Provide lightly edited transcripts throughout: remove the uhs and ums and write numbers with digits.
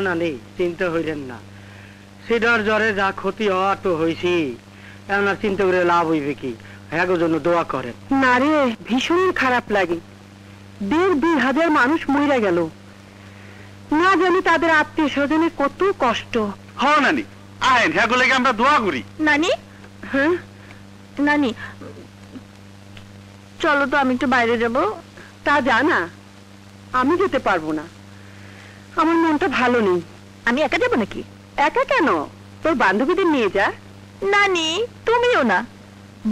না নেই, চিন্তা হইলেন না। সিডার জ্বরে যা ক্ষতি হওয়ার তো হয়েছি, এখন আর চিন্তা করে লাভ হইবে কি? হ্যাঁ জন্য দোয়া করেন। না রে, ভীষণ খারাপ লাগে। 1,500 মানুষ মরে গেল। না জানি তাদের আত্মীয় স্বজনের কত কষ্ট। হ্যাঁ নানি, আইন হ্যাঁ গুলোকে আমরা দোয়া করি। নানি, হ্যাঁ নানি চলো তো, আমি একটু বাইরে যাব। তা জানা, আমি যেতে পারবো না, আমার মনটা ভালো নেই। আমি একা যাবো নাকি? একা কেন, তোর বান্ধবীদের নিয়ে যা। নানি তুমিও না,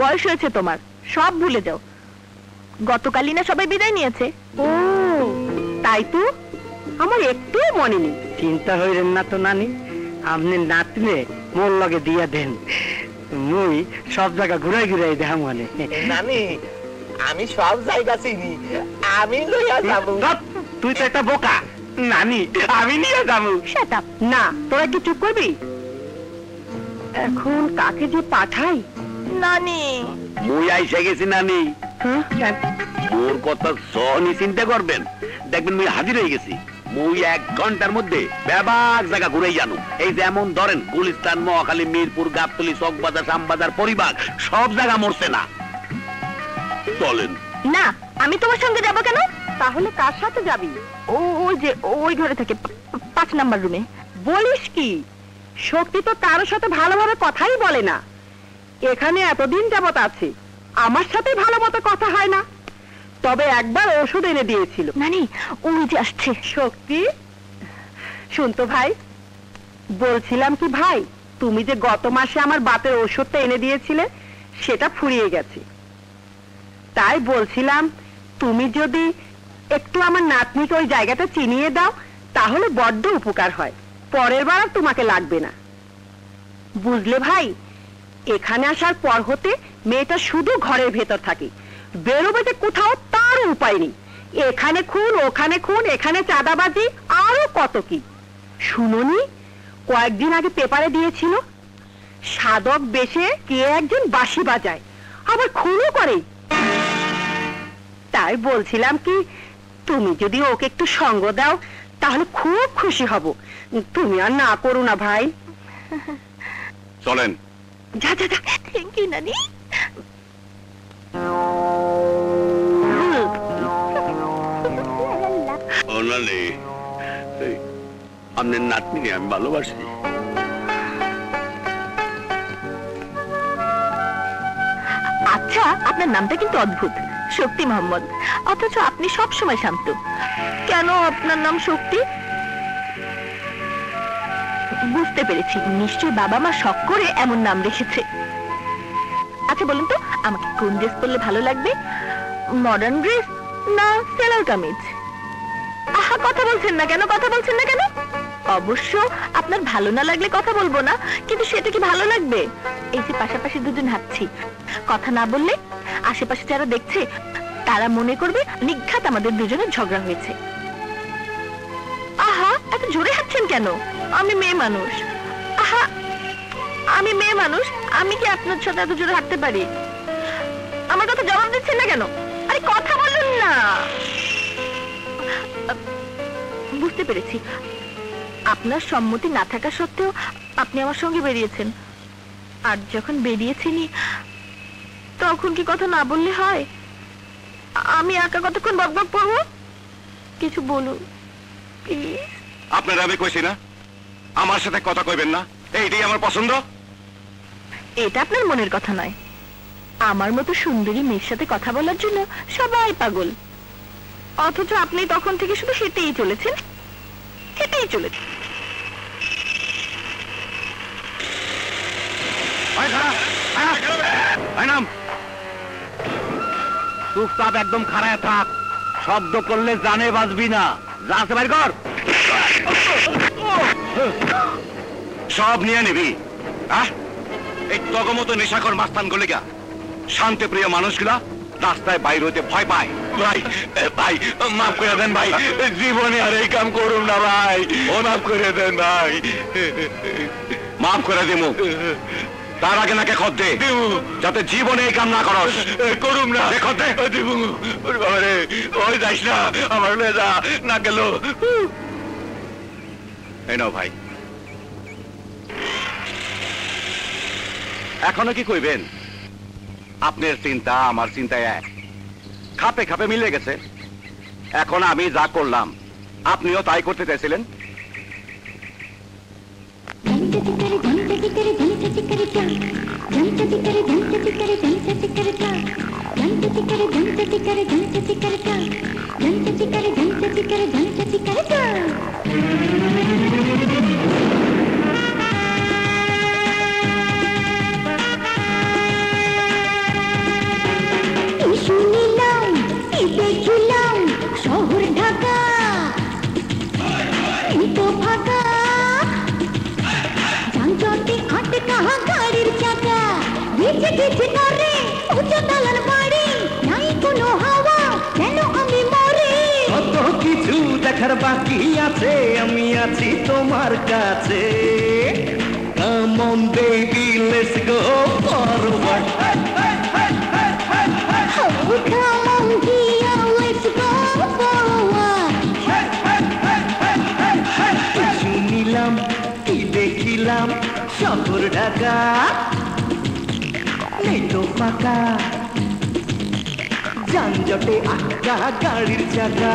বয়স হয়েছে তোমার, সব ভুলে যাও। গতকালই না সবাই বিদায় নিয়েছে। ও তাই তো, আমার একটু মনে নেই। চিন্তা হইলেন না তো নানি, আপনি নাতলে মোর লগে দিয়া দেন, মুই সব জায়গা ঘুরাই ঘুরাই দেখা মানে। নানি আমি সব জায়গা চিনি, আমি লইয়া যাবো। তুই তো একটা বোকা। নানি আমি নিয়ে যাবো। Shut up. না, তোরা কি চুপ করবি? এখন কাকে যে পাঠাই? নানি মুই আইসা গেছি নানি। হ্যাঁ, মোর কথা সহনি চিন্তা করবেন, দেখবেন মুই হাজির হয়ে গেছি। মুই 1 ঘন্টার মধ্যে ব্যাপক জায়গা ঘুরে জানো। এই যেমন ধরেন গুলিস্তান, মহাখালী, মিরপুর, গাবতলী, চকবাজার, শ্যামবাজার, পরিবার, সব জায়গা মরছে না। চলেন। না, আমি তোমার সঙ্গে যাব কেন? তাহলে কার সাথে যাবি? ওই যে ওই ঘরে থাকে, 5 নাম্বার রুমে। বলিস কি? শক্তি তো কারোর সাথে ভালোভাবে কথাই বলে না। এখানে এতদিন যাবত আছে, আমার সাথে ভালো মতো কথা হয় না। তবে একবার ওষুধ এনে দিয়েছিল। নানি ওই যে আসছে। শক্তি, শুনতো ভাই, বলছিলাম কি ভাই, তুমি যে গত মাসে আমার বাতের ওষুধটা এনে দিয়েছিলে, সেটা ফুরিয়ে গেছে। তাই বলছিলাম, তুমি যদি একটু আমার নাতনিকে ওই জায়গাটা চিনিয়ে দাও, তাহলে বড্ড উপকার হয়। পরের বার আর তোমাকে লাগবে না, বুঝলে ভাই? এখানে আসার পর হতে মেয়েটা শুধু ঘরের ভেতর থাকে, বেরোবে যে কোথাও তার উপায় নেই। এখানে খুন, ওখানে খুন, এখানে চাঁদাবাজি, আরো কত কি। শুনোনি, কয়েকদিন আগে পেপারে দিয়েছিল, সাধক বেশে কে একজন বাঁশি বাজায়, আবার খুনও করে। তাই বলছিলাম কি, তুমি যদি ওকে একটু সঙ্গ দাও, তাহলে খুব খুশি হব। তুমি আর না করো না ভাই। চলেন। যা যা যা। থ্যাংক ইউ নানি। ও নানি, আপনার নাতনিকে আমি ভালোবাসি। আচ্ছা, আপনার নামটা কিন্তু অদ্ভুত, শক্তি মোহাম্মদ, অথচ আপনি সব সময় শান্ত। কেন আপনার নাম শক্তি? বুঝতে পেরেছি, নিশ্চয় বাবা মা শখ করে এমন নাম রেখেছে। আচ্ছা বলুন তো, আমাকে কোন ড্রেস পরলে ভালো লাগবে? মডার্ন ড্রেস না সেলার কামিজ? আহা, কথা বলছেন না কেন? কথা বলছেন না কেন? অবশ্য আপনার ভালো না লাগলে কথা বলবো না, কিন্তু সেটা কি ভালো লাগবে? এই যে পাশাপাশি দুজন হাঁটছি, কথা না বললে আশেপাশে যারা দেখছে তারা মনে করবে নিঘাত আমাদের দুজনের ঝগড়া হয়েছে। আহা, এত জোরে হাঁটছেন কেন? আমি মেয়ে মানুষ। আহা, আমি মেয়ে মানুষ, আমি কি আপনার সাথে এত জোরে হাঁটতে পারি? আমার কথা জবাব দিচ্ছেন না কেন? আরে কথা বলুন না। বুঝতে পেরেছি, আপনার সম্মতি না থাকা সত্ত্বেও আপনি আমার সঙ্গে বেরিয়েছেন। আর যখন বেরিয়েছেনই, তখন কি কথা না বললে হয়? আমি একা কতক্ষণ বকবক করবো? কিছু বলুন প্লিজ। আপনারা আমি কইছি না আমার সাথে কথা কইবেন না, এইটাই আমার পছন্দ। এটা আপনার মনের কথা নয়, আমার মতো সুন্দরী মেয়ের সাথে কথা বলার জন্য সবাই পাগল, অথচ আপনি তখন থেকে শুধু হেঁটেই চলেছেন, হেঁটেই চলেছেন। চুপচাপ একদম খাড়ায় থাক, শব্দ করলে জানে বাঁচবি না। যাচ্ছে বাইর কর, সব নিয়ে নিবি। এই তগমতো নেশাকর মাস্তান গুলি গা শান্তি প্রিয় মানুষগুলা রাস্তায় বাইর হইতে ভয় পায়। ভাই ভাই মাফ করে দেন ভাই, জীবনে আর এই কাম করুন না ভাই, ও মাফ করে দেন ভাই। মাফ করে দিমু, তার আগে নাকে খত দে, যাতে জীবনে এই কাম না করস। করুম না, খত দে দিবু। ওই যাইস না, আমার যা না গেল। এই নাও ভাই। এখনো কি কইবেন? আপনার চিন্তা আমার চিন্তায় এক, খাপে খাপে মিলে গেছে। এখন আমি যা করলাম আপনিও তাই করতে চাইছিলেন। শহর ঢাকা তো ফাঁকা, যানজটে আটকা গাড়ির চাকা, ভিজে ভিজে করে উঁচু দালান বাড়ি, নাই কোনো হাওয়া কেন আমি মরে। কত কিছু দেখার বাকি আছে, আমি আছি তোমার কাছে। Come on baby, let's go forward. Oh, come on dear, let's go forward. শুনিলাম কি দেখিলাম শহর ঢাকা, নেই তো ফাঁকা, যানজটে আটকা গাড়ির চাকা।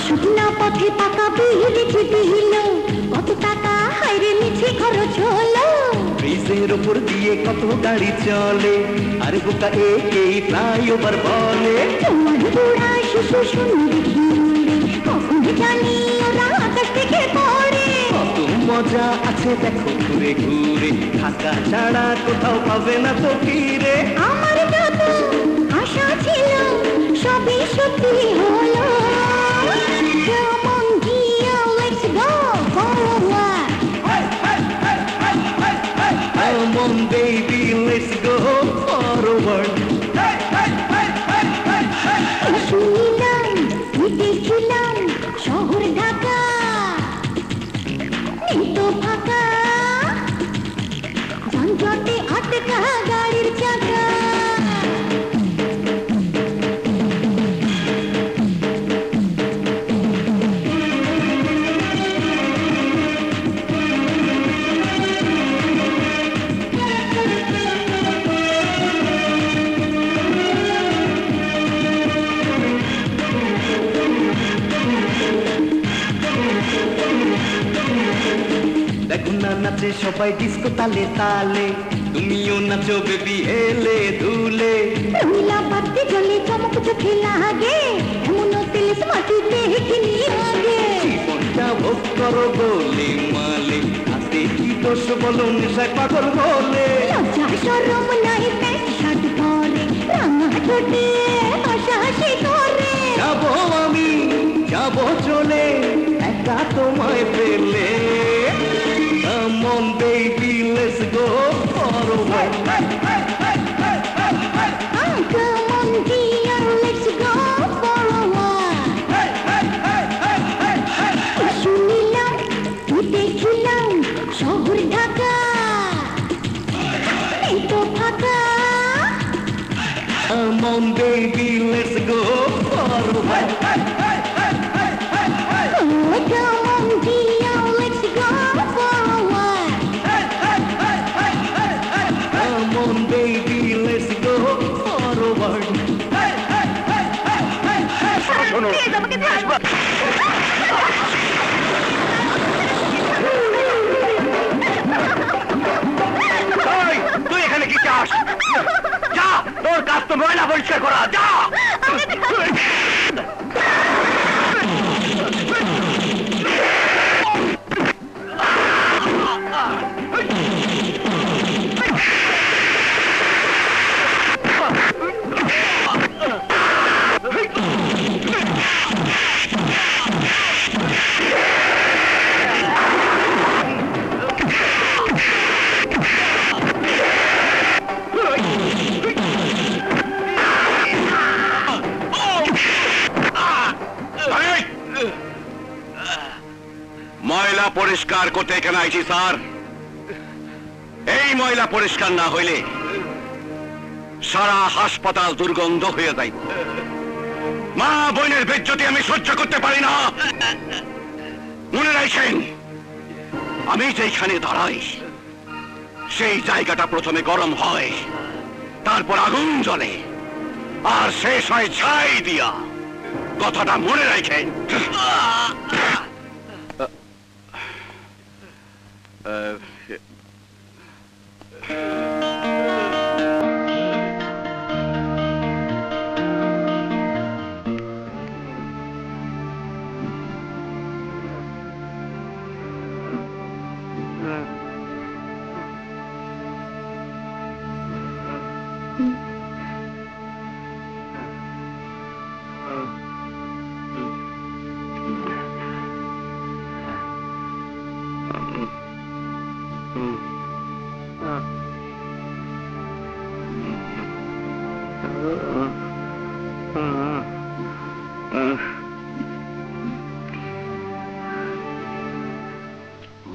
শুকনা পথে পাকা বিহিল ছিটিল, কত টাকা হাইরে মিছে খরচ হলো। ব্রিজের উপর দিয়ে কত গাড়ি চলে, আর বোকা একেই ফ্লাইওভার বলে। তোমার বুড়া শিশু শুনবি ঘিরে, কখন জানি ওরা আকাশ থেকে পড়ে। কত মজা আছে দেখো ঘুরে ঘুরে, ঢাকা ছাড়া কোথাও পাবে না তো ফিরে। আমার যত আশা ছিল সবই সত্যি হলো। Come on dear, let's go forward. Come on baby, let's go forward. শুনিলাম দেখছিলাম শহর ঢাকা, নেই তো ফাঁকা, যানজটে আটকা গাড়ির চাকা। দেখো না নাচে সবাই ডিস্কো তালে তালে, তুমিও নাচো বেবি হেলে দুলে। রঙিলা বাতি জ্বলে চমক চোখে লাগে, এমন তেলিস মাটিতে হেঁটে আগে। জীবনটা ভোগ করো গোলে মালে, হাতে কি দোষ বলো নেশায় পাগল বলে। লজ্জা শরম নাই প্যান্ট শার্ট পরে, রাঙা ঠোঁটে হাসাহাসি করে। যাবো আমি যাবো চলে একা তোমায় পেলে। Come on baby, let's go forward. Come on dear, let's go forward. শুনিলাম দেখিলাম শহর ঢাকা, এই তো ফাঁকা। Come on baby, let's go forward. Oh, come on dear, let's go forward. Come on baby, let's go forward. শোনো, please আমাকে ছেড়ে দাও। এই, তুই এখানে কি চাস? যা, তোর কাজ তো ময়লা পরিষ্কার করা, যা। পরিষ্কার করতে এখানে আইছি স্যার। এই ময়লা পরিষ্কার না হইলে সারা হাসপাতাল দুর্গন্ধ হয়ে যাইব। মা বোনের বেজ্জতি আমি সহ্য করতে পারি না। মনে রাখেন, আমি যেখানে দাঁড়াই সেই জায়গাটা প্রথমে গরম হয়, তারপর আগুন জ্বলে, আর শেষ হয় ছাই দিয়া। কথাটা মনে রাখেন।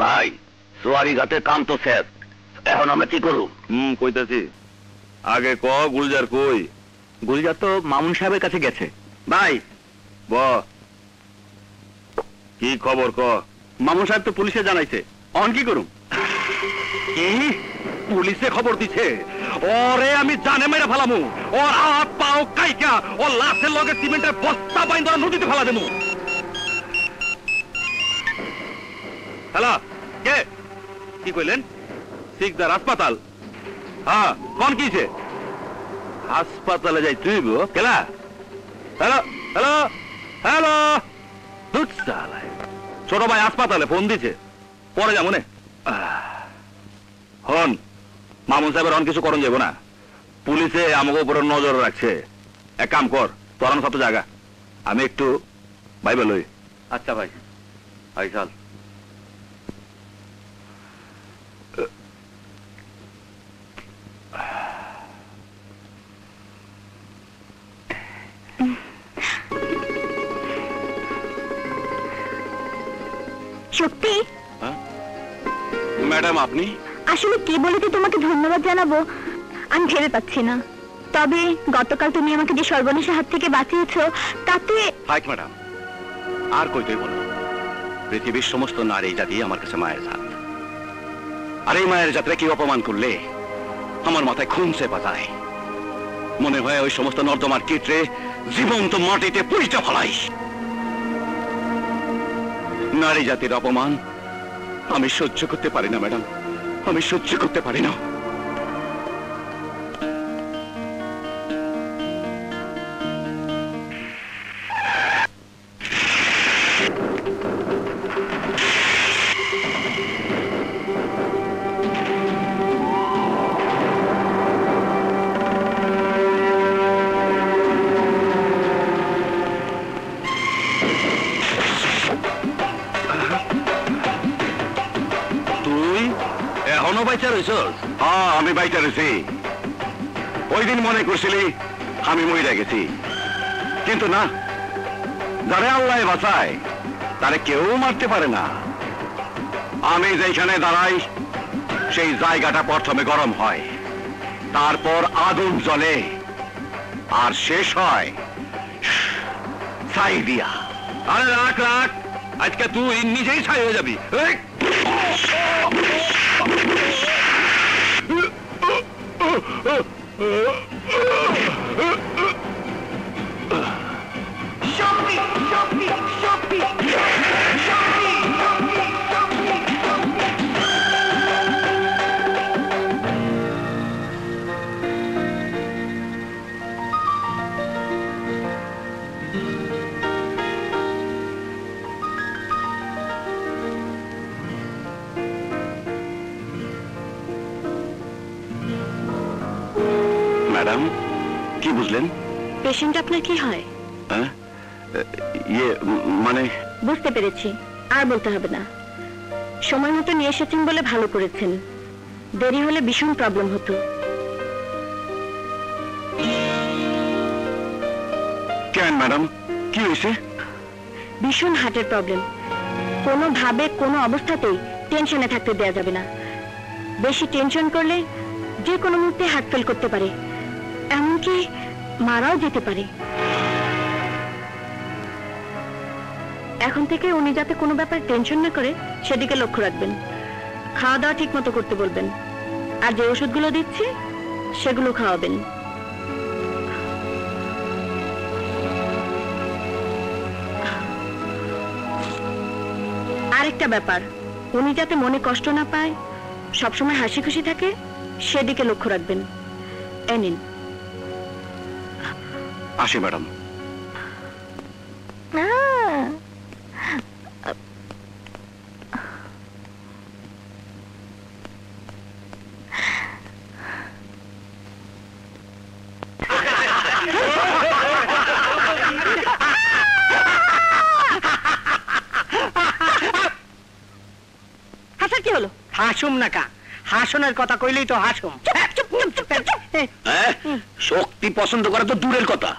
ভাই, সোয়ারি ঘাটের কাম তো শেষ, এখন আমরা কি করব? কইতাছি। আগে ক গুলজার কই? গুলজার তো মামুন সাহেবের কাছে গেছে। ভাই, ব কি খবর ক? মামুন সাহেব তো পুলিশে জানাইছে, অন কি করুম? কি পুলিশে খবর দিছে? ওরে আমি জানে মেরে ফেলামু, ওর হাত পাও কাইকা ওর লাশের লগে সিমেন্টের বস্তা বাইন্ধা নদীতে ফেলা দেবো। হ্যালো, কে? কি কইলেন? শিকদার হাসপাতাল? হ্যাঁ, কোন কিছে? হাসপাতালে যাই তুই কেলা? হ্যালো হ্যালো হ্যালো, ছোট ভাই হাসপাতালে ফোন দিছে, পরে যাবো নে। হন মামুন সাহেবের হন কিছু করণ যাবো না, পুলিশে আমাকে উপরে নজর রাখছে। এক কাম কর, তোর সাথে জায়গা আমি একটু ভাইবে লই। আচ্ছা ভাই, আই চল। শক্তি, ম্যাডাম আপনি? আসলে কি বলে তো তোমাকে ধন্যবাদ জানাবো আমি ভেবে পাচ্ছি না। তবে গতকাল তুমি আমাকে যে সর্বনাশের হাত থেকে বাঁচিয়েছো তাতে। থাক ম্যাডাম, আর কইতেই বলো। পৃথিবীর সমস্ত নারী জাতি আমার কাছে মায়ের জাত। আর এই মায়ের জাতরে কি অপমান করলে আমার মাথায় খুন চেপা যায়। মনে হয় ওই সমস্ত নর্দমার কীটরে জীবন্ত মাটিতে পুড়িতে ফেলাই। নারী জাতির অপমান আমি সহ্য করতে পারি না ম্যাডাম, আমি সহ্য করতে পারি না। হ্যাঁ, আমি বাইচা রয়েছি। ওই দিন মনে করছিলি আমি মইরা গেছি, কিন্তু না, যারে আল্লাহ বাঁচায় তারে কেউ মারতে পারে না। আমি যেখানে দাঁড়াই সেই জায়গাটা প্রথমে গরম হয়, তারপর আগুন জ্বলে, আর শেষ হয় ছাই দিয়া। আরে রাখ রাখ, আজকে তুই নিজেই ছাই হয়ে যাবি। ম্যাডাম, কি বুঝলেন? পেশেন্ট আপনার কি হয়? ইয়ে মানে বুঝতে পেরেছি, আর বলতে হবে না। সময় মতো নিয়ে এসেছেন বলে ভালো করেছেন, দেরি হলে ভীষণ প্রবলেম হতো। কেন ম্যাডাম, কি হয়েছে? ভীষণ হার্টের প্রবলেম, কোনোভাবে কোনো অবস্থাতেই টেনশনে থাকতে দেয়া যাবে না। বেশি টেনশন করলে যে কোনো মুহূর্তে হার্ট ফেল করতে পারে, এমনকি মারাও যেতে পারে। এখন থেকে উনি যাতে কোনো ব্যাপারে টেনশন না করে সেদিকে লক্ষ্য রাখবেন। খাওয়া দাওয়া ঠিক মতো করতে বলবেন, আর যে ওষুধগুলো দিচ্ছি সেগুলো খাওয়াবেন। আরেকটা ব্যাপার, উনি যাতে মনে কষ্ট না পায়, সবসময় হাসি খুশি থাকে, সেদিকে লক্ষ্য রাখবেন। এই নিন। আসি ম্যাডাম। হাসার কি হলো? হাসুম না কা, হাসনের কথা কইলেই তো হাসুম। শক্তি পছন্দ করা তো দূরের কথা,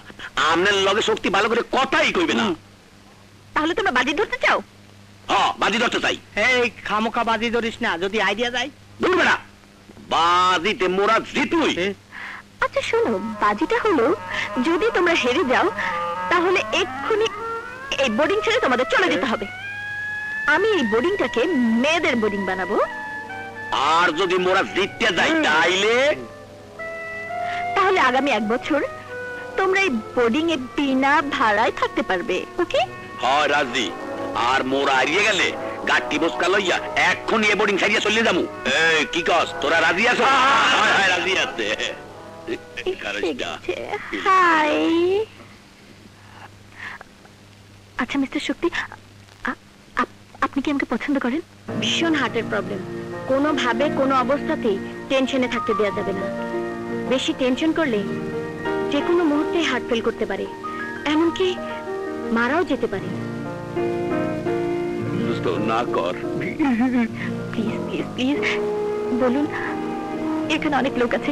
আমনের লগে শক্তি ভালো করে কথাই কইবে না। তাহলে তোমরা বাজি ধরতে চাও? হ্যাঁ, বাজি ধরতে চাই। এই খামোকা বাজি ধরিস না, যদি আইডিয়া যায়। বলবে না বাজিতে মোরা জিতুই। আচ্ছা শোনো, বাজিটা হলো যদি তোমরা হেরে যাও তাহলে এক্ষুনি এই বোর্ডিং ছেড়ে তোমাদের চলে যেতে হবে। আমি এই বোর্ডিংটাকে মেয়েদের বোর্ডিং বানাবো। আর যদি মোরা জিততে যাই তাহলে আগামী 1 বছর তোমরা এই বোর্ডিং এ বিনা ভাড়ায় থাকতে পারবে। ওকে? হয় রাজি। আর মোরা হারিয়ে গেলে গাটি বসকা লইয়া এক্ষুনি এ বোর্ডিং ছাড়িয়া চলে যাবো। এই কি কস, তোরা রাজি আছো? হয় রাজি আছে। হাই। আচ্ছা মিস্টার শক্তি, আপনি কি আমাকে পছন্দ করেন? ভীষণ হার্টের প্রবলেম, কোনোভাবে কোনো অবস্থাতেই টেনশনে থাকতে দেওয়া যাবে না। বেশি টেনশন করলে যে কোনো মুহূর্তে হার্ট ফেল করতে পারে, এমনকি মারাও যেতে পারে। না কর প্লিজ প্লিজ প্লিজ বলুন, এখানে অনেক লোক আছে,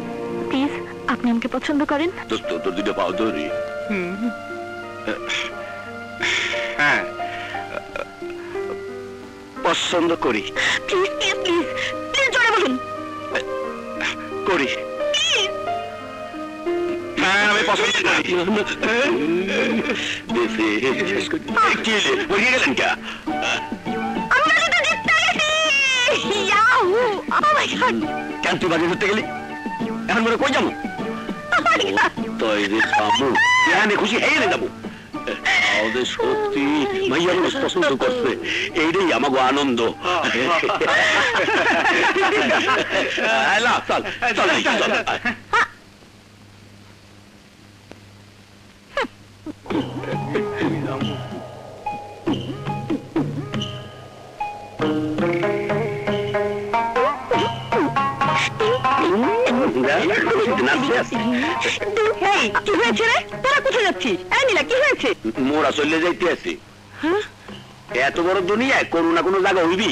প্লিজ আপনি আমাকে পছন্দ করেন? দোস্ত তোর দুটো পাও ধরি। হ্যাঁ পছন্দ করি। প্লিজ প্লিজ প্লিজ প্লিজ জোরে বলুন। করি। হ্যাঁ আমি পছন্দ করি। বলিয়ে গেলেন কে? কেন তুই বাজি ধরতে গেলি? এখন মনে কই যাবো? খুশি হয়ে যাবো। আমাদের সত্যি মাইয়া মানুষ পছন্দ করছে, এইটাই আমাকে আনন্দ। চল চল চল। মোরা চলে যাইতে আছি। এত বড় দুনিয়ায় কোনো না কোনো জায়গা হইবি।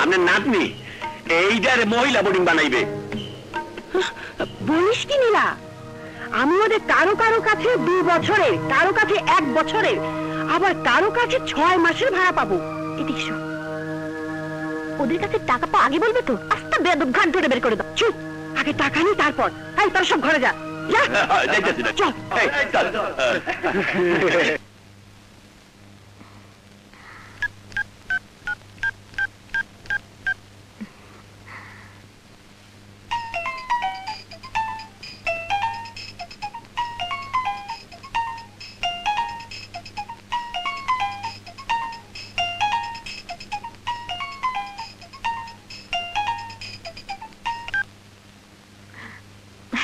আপনার নাতনি এইটার মহিলা বোর্ডিং বানাইবে। বলিস কি নীলা? আমি ওদের কারো কারো কাছে 2 বছরের, কারো কাছে 1 বছরের, আবার কারো কাছে 6 মাসের ভাড়া পাবো। এদিকে শো, ওদের কাছে টাকা পাওয়া আগে বলবে তো? আস্তে বেয়াদব ঘাট ধরে বের করে দাও। চুপ, আগে টাকা নি, তারপর তোর সব ঘরে যা। চল।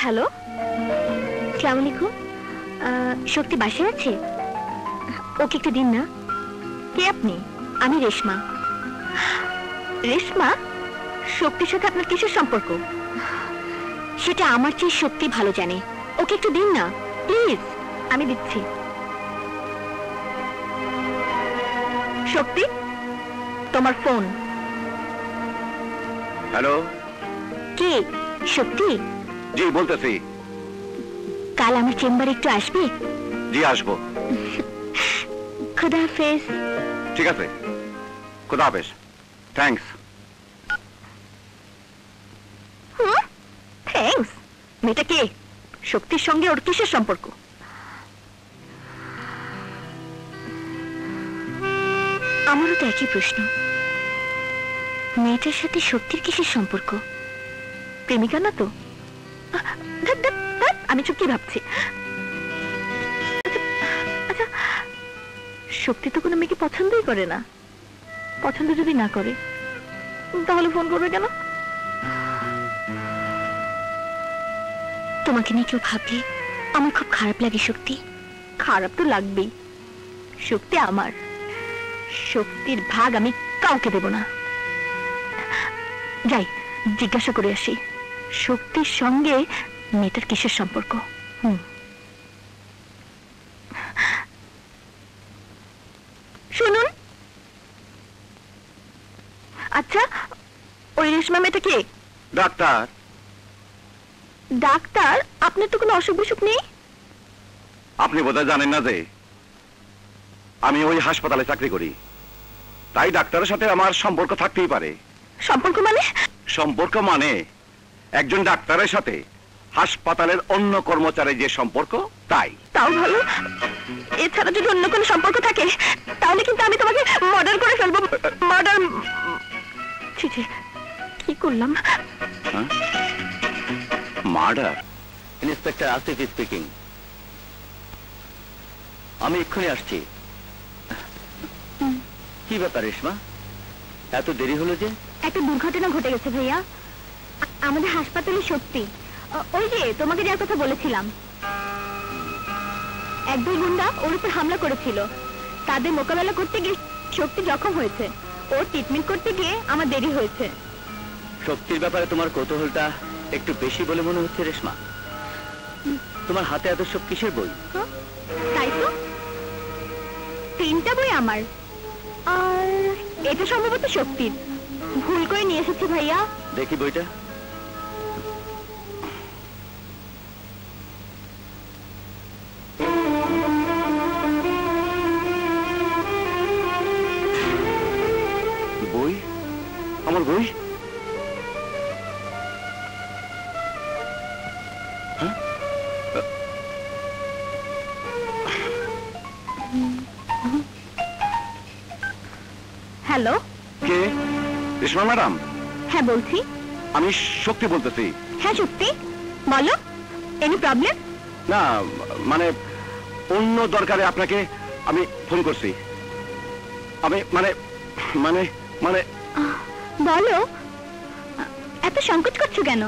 হ্যালো, আসসালামু আলাইকুম। শক্তি বাসায় আছে? ওকে একটু দিন না। কে আপনি? আমি রেশমা। রেশমা, শক্তির সাথে আপনার কিসের সম্পর্ক? সেটা আমার চেয়ে শক্তি ভালো জানে। ওকে একটু দিন না প্লিজ। আমি দিচ্ছি। শক্তি, তোমার ফোন। হ্যালো, কে? শক্তি? জি বলতেছি। কাল আমার চেম্বারে একটু আসবে? জি আসবো। খুদা হাফেজ। ঠিক আছে। খুদা হাফেজ। থ্যাঙ্কস। থ্যাঙ্কস? মেয়েটা কে? শক্তির সঙ্গে ওর কিসের সম্পর্ক? আমারও তো একই প্রশ্ন। মেয়েটার সাথে শক্তির কিসের সম্পর্ক? প্রেমিকা না তো? ধ্যাৎ, ধ্যাৎ, ধ্যাৎ, আমি চুপ কি ভাবছি। আচ্ছা, শক্তি তো কোনো মেয়েকে পছন্দই করে না। পছন্দ যদি না করে তাহলে ফোন করবে কেন? তোমাকে নিয়ে কেউ ভাবলে আমার খুব খারাপ লাগে শক্তি। খারাপ তো লাগবেই। শক্তি আমার, শক্তির ভাগ আমি কাউকে দেব না। যাই জিজ্ঞাসা করে আসি, শক্তির সঙ্গে মেয়েটার কিসের সম্পর্ক? শুনুন, আচ্ছা ওই রেশমা মেয়েটা কে? ডাক্তার। ডাক্তার? আপনার তো কোনো অসুখ বিসুখ নেই? আপনি বোধহয় জানেন না যে আমি ওই হাসপাতালে চাকরি করি, তাই ডাক্তারের সাথে আমার সম্পর্ক থাকতেই পারে। সম্পর্ক মানে? সম্পর্ক মানে একজন ডাক্তারের সাথে হাসপাতালের অন্য কর্মচারীর যে সম্পর্ক তাই। তাও ভালো। এছাড়া যদি অন্য কোনো সম্পর্ক থাকে তাহলে কিন্তু আমি তোমাকে মার্ডার করে ফেলবো। মার্ডার? ছি ছি, কি করলাম? মার্ডার? Inspector Asif speaking. আমি এক্ষুনি আসছি। কি ব্যাপার রেশমা, এত দেরি হলো যে? একটা দুর্ঘটনা ঘটে গেছে ভাইয়া, আমাদের হাসপাতালে। সত্যি ওই যে তোমাকে যার কথা বলেছিলাম, একদল গুন্ডা ওর উপর হামলা করেছিল। তাদের মোকাবেলা করতে গিয়ে শক্তি জখম হয়েছে। ওর ট্রিটমেন্ট করতে গিয়ে আমার দেরি হয়েছে। শক্তির ব্যাপারে তোমার কৌতূহলটা একটু বেশি বলে মনে হচ্ছে রেশমা। তোমার হাতে এত সব কিসের বই? তাই তো, 3টা বই আমার, আর এটা সম্ভবত শক্তির। ভুল করে নিয়ে এসেছি ভাইয়া। দেখি বইটা। বই? আমার বই? হ্যালো, কে? রেশমা ম্যাডাম? হ্যাঁ বলছি। আমি শক্তি বলতেছি। হ্যাঁ শক্তি, বলো। Any problem? না মানে অন্য দরকারে আপনাকে আমি ফোন করছি। আমি মানে মানে মানে বলো, এত সংকোচ করছো কেন?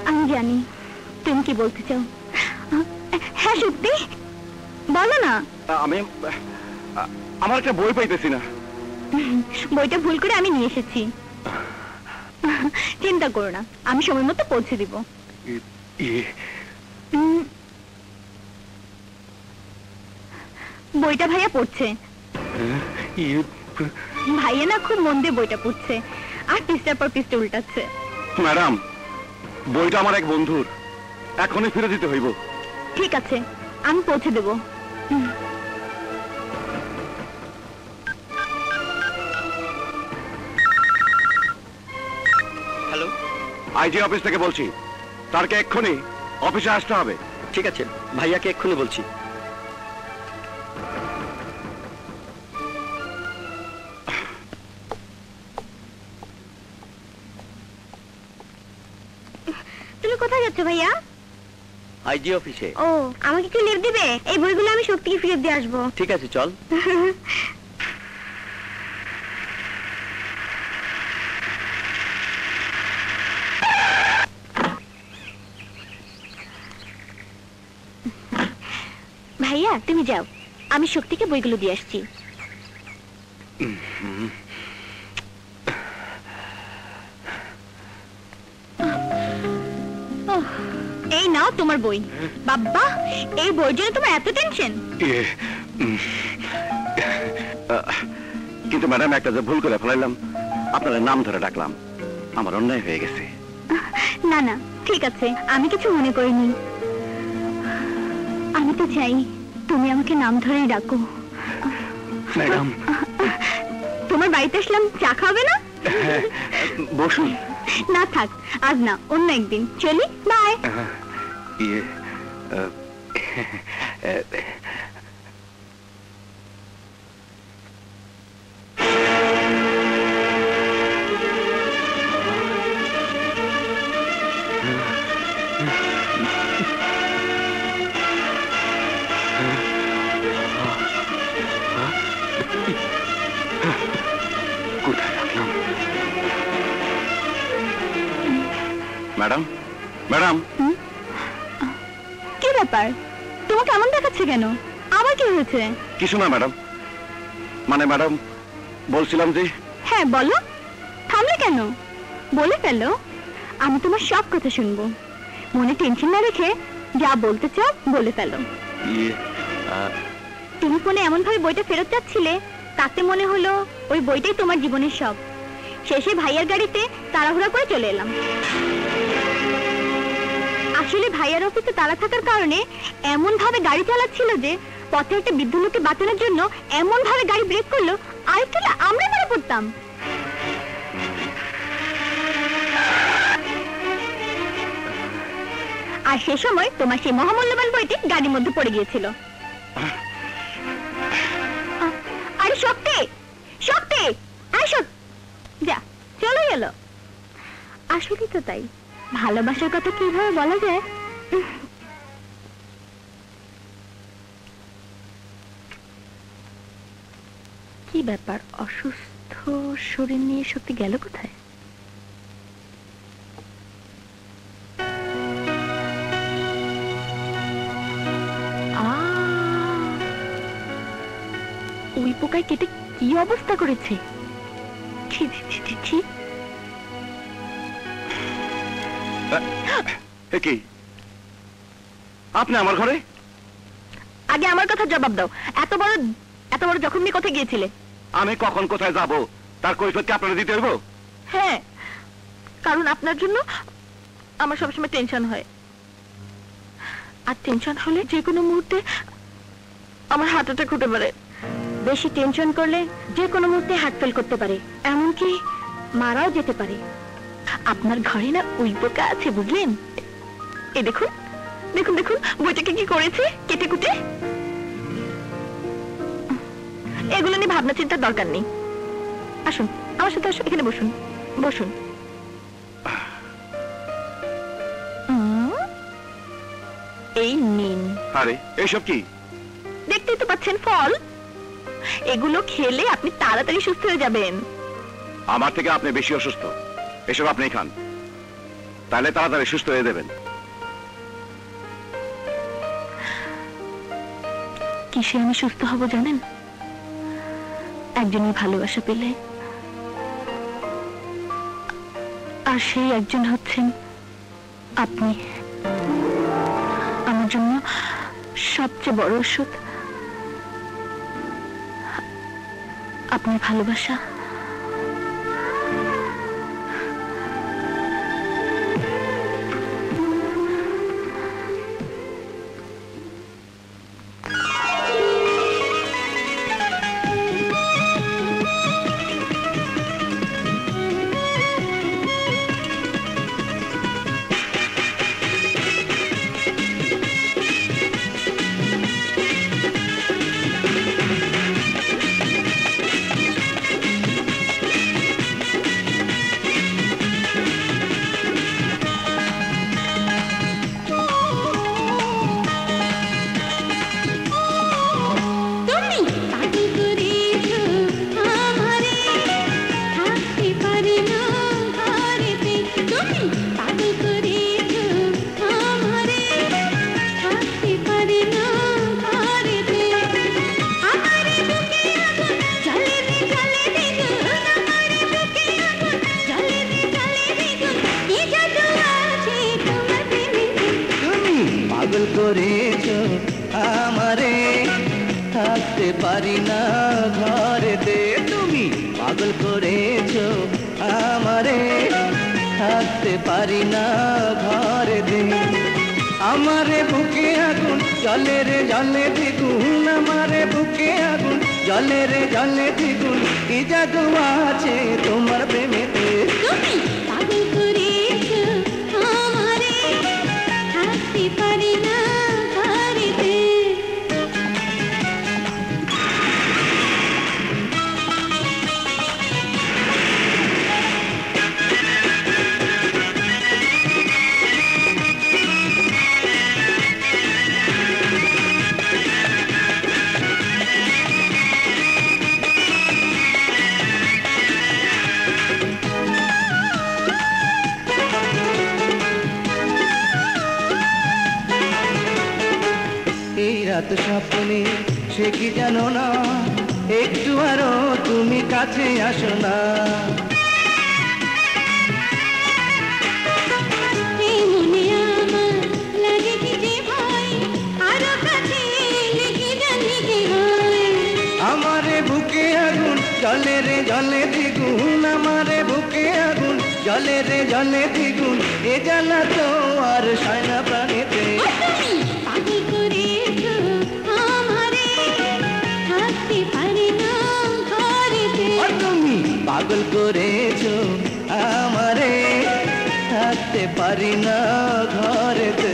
আমি জানি তুমি কি বলতে চাও। হ্যাঁ সত্যি, বলো না। আমি আমার একটা বই পাইতেছি না। বইটা ভুল করে আমি নিয়ে এসেছি। চিন্তা করো না, আমি সময় মতো পৌঁছে দিব। বইটা ভাইয়া পড়ছে। ভাইয়া না খুব মন দিয়ে বইটা পড়ছে, আর পৃষ্ঠার পর পৃষ্ঠা উল্টাচ্ছে। ম্যাডাম, বইটা আমার এক বন্ধুর, এখনই ফিরে দিতে হইব। ঠিক আছে, আমি পৌঁছে দেব। হ্যালো, আইজি অফিস থেকে বলছি, তারকে এক্ষুনি অফিসে আসতে হবে। ঠিক আছে, ভাইয়াকে এক্ষুনি বলছি। তুমি কোথায় যাচ্ছ ভাইয়া? আইজি অফিসে। ও, আমাকে কি লিভ দিবে? এই বইগুলো আমি শক্তিকে ফিরে দিয়ে আসবো। ঠিক আছে, চল। ভাইয়া তুমি যাও, আমি শক্তিকে বইগুলো দিয়ে আসছি। এই নাও তোমার বই। বাবা, এই বইয়ের জন্য তোমার এত টেনশন? কিন্তু ম্যাডাম, একটা যে ভুল করে ফেলাইলাম, আপনাদের নাম ধরে ডাকলাম, আমার অন্যায় হয়ে গেছে। না না, ঠিক আছে, আমি কিছু মনে করিনি। আমি তো চাই তুমি আমাকে নাম ধরেই ডাকো। ম্যাডাম, তোমার বাড়িতে আসলাম, চা খাবে না? বসুন। না থাক, আজ না, অন্য একদিন। চলি, বাই। ইয়ে কোথায় রাখলাম? ম্যাডাম, ম্যাডাম, কি ব্যাপার, তোমাকে এমন দেখাচ্ছে কেন? আবার কি হয়েছে? কিছু না ম্যাডাম, মানে ম্যাডাম বলছিলাম যে। হ্যাঁ বলো, থামলে কেন? বলে ফেলো, আমি তোমার সব কথা শুনবো। মনে টেনশন না রেখে যা বলতে চাও বলে ফেলো। ইয়ে তুমি ফোনে এমন ভাবে বইটা ফেরত যাচ্ছিলে, তাতে মনে হলো ওই বইটাই তোমার জীবনের সব। শেষে ভাইয়ার গাড়িতে তাড়াহুড়া করে চলে এলাম। আসলে ভাইয়ার অফিসে তাড়া থাকার কারণে এমন ভাবে গাড়ি চালাচ্ছিল যে পথে একটা বৃদ্ধ লোককে বাঁচানোর জন্য এমন ভাবে গাড়ি ব্রেক করলো, আরেকটু হলে আমরা মরে পড়তাম। আর সে সময় তোমার সেই মহামূল্যবান বইটি গাড়ির মধ্যে পড়ে গিয়েছিল। আরে শক্তি, শক্তি, আসো, যা চলে গেল। আসলে তো তাই, ভালোবাসার কথা কিভাবে বলা যায়? কি ব্যাপার, অসুস্থ শরীর নিয়ে সত্যি গেল কোথায়? ওই পোকায় কেটে কি অবস্থা করেছে! ছি ছি ছি ছি ছি। কি আপনি আমার ঘরে? আগে আমার কথা জবাব দাও, এত বড় যখন নিয়ে কোথায় গিয়েছিলে? আমি কখন কোথায় যাব তার কৈফিয়ত কি আপনারা দিতে হইব? হ্যাঁ, কারণ আপনার জন্য আমার সবসময় টেনশন হয়, আর টেনশন হলে যে কোনো মুহূর্তে আমার হার্ট অ্যাটাক হতে পারে। বেশি টেনশন করলে যে কোনো মুহূর্তে হার্ট ফেল করতে পারে, এমনকি মারাও যেতে পারে। আপনার ঘরে না ওই পোকা আছে, বুঝলেন? এই দেখুন দেখুন দেখুন, বইটাকে কি করেছে, কেটে কুটে। এগুলো নিয়ে ভাবনা চিন্তার দরকার নেই। আসুন আমার সাথে, আসুন, এখানে বসুন বসুন। এই নিন। আরে এসব কি? দেখতেই তো পাচ্ছেন, ফল। এগুলো খেলে আপনি তাড়াতাড়ি সুস্থ হয়ে যাবেন। আমার থেকে আপনি বেশি অসুস্থ, এসব আপনি খান, তাহলে তাড়াতাড়ি সুস্থ হয়ে যাবেন। কিসে আমি সুস্থ হব জানেন? একজনের ভালোবাসা পেলে, আর সেই একজন হচ্ছেন আপনি। আমার জন্য সবচেয়ে বড় ওষুধ আপনার ভালোবাসা। করেছো আমারে, থাকতে পারি না ঘরেতে। তুমি পাগল করেছো আমারে, থাকতে পারি না ঘরেতে। আমারে বুকে আগুন জলে রে জলে দ্বিগুণ আমারে বুকে আগুন জলে রে জলে দ্বিগুণ কি জাদু আছে তোমার প্রেমেতে তুমি পাগল করেছো আমারে থাকতে পারি না ঘরেতে এই রাত স্বপ্নে সে কি জানো না একটু আরো তুমি কাছে আসো না এই মনে আমার লাগে কি যে ভয় আরো কাছে লেগে জানি কি হয় আমারে বুকে আগুন জলে রে জলে দ্বিগুণ আমারে বুকে আগুন জলে রে জলে দ্বিগুণ এ জ্বালা তো আর সয় না প্রাণেতে তুমি পাগল করেছো আমারে থাকতে পারি না ঘরেতে ও তুমি পাগল করেছো আমারে থাকতে পারি না ঘরেতে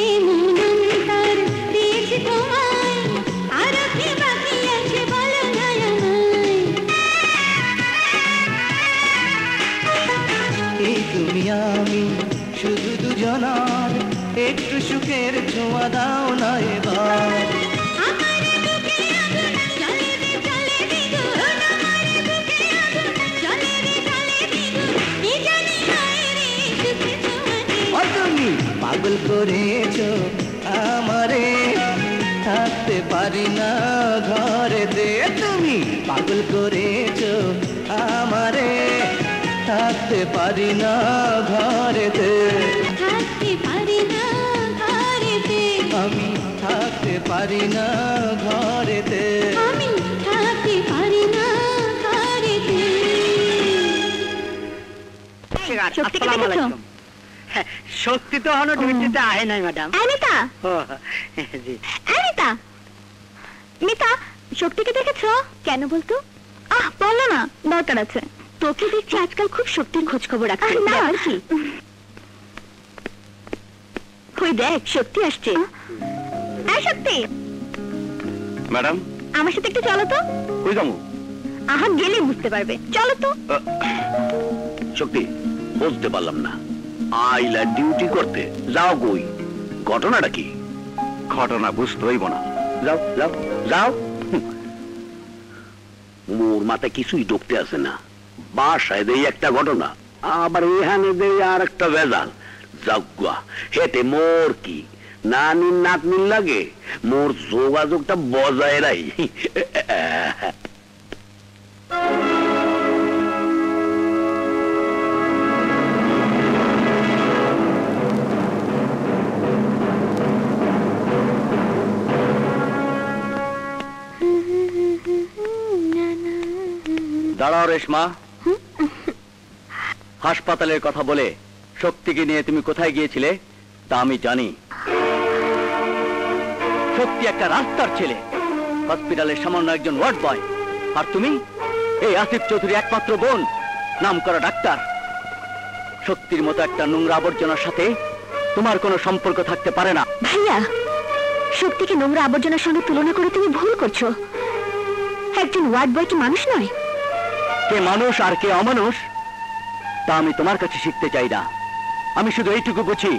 এই মন অন্তর দিয়েছে তোমায় আরো কি বাকি আছে বলো না আমায় এই তুমি আমি শুধু দুজনার একটু সুখের ছোঁয়া দাও না এবার আমার বুকে আগুন জ্বলে রে জ্বলে দ্বিগুণ আমার বুকে আগুন জ্বলে রে জ্বলে দ্বিগুণ কি জানি হয় রে সুখে তোমাকে ও তুমি পাগল করেছো আমারে থাকতে পারি না ঘরেতে তুমি পাগল করেছো আমারে থাকতে পারি না ঘরেতে থাকতে পারি না ঘরেতে আমি থাকতে পারি না ঘরেতে আমি থাকতে পারি না ঘরেতে শক্তিকে আসসালামু দেখেছো? আলাইকুম। হ্যাঁ, শক্তি তো হলো ডিউটিতে আহে নাই ম্যাডাম অনিতা ও জি অনিতা মিতা শক্তিকে দেখেছো কেন বলতো বলো না দরকার আছে তোকে দেখছি আজকাল খুব শক্তির খোঁজ খবর রাখছিস না কি কই দেখ শক্তি আসছে শক্তি ম্যাডাম আমার সাথে একটু চলো তো কই যাবো আহা গেলে বুঝতে পারবে চলো তো শক্তি বুঝতে পারলাম না আইলা ডিউটি করতে যাও কই ঘটনাটা কি ঘটনা বুঝতে হইব না যাও যাও যাও মোর মাথায় কিছুই ঢুকতে আসে না বাসায় দেই একটা ঘটনা আবার এখানে দেই আর একটা ভেজাল যাগুয়া হেতে মোর কি নানির নাতনির লাগে মোর যোগাযোগটা বজায় রাই দাঁড়াও রেশমা হাসপাতালের কথা বলে শক্তিকে নিয়ে তুমি কোথায় গিয়েছিলে তা আমি জানি শক্তি একটা রাস্তার ছেলে হসপিটালের সামান্য একজন ওয়ার্ড বয় আর তুমি এই আসিফ চৌধুরী একমাত্র বোন নাম করা ডাক্তার শক্তির মতো একটা নোংরা আবর্জনার সাথে তোমার কোনো সম্পর্ক থাকতে পারে না ভাইয়া শক্তিকে নোংরা আবর্জনার সঙ্গে তুলনা করে তুমি ভুল করছো একজন ওয়ার্ড বয় কি মানুষ নয় কে মানুষ আর কে অমানুষ তা আমি তোমার কাছে শিখতে চাই না আমি শুধু এইটুকু বুঝি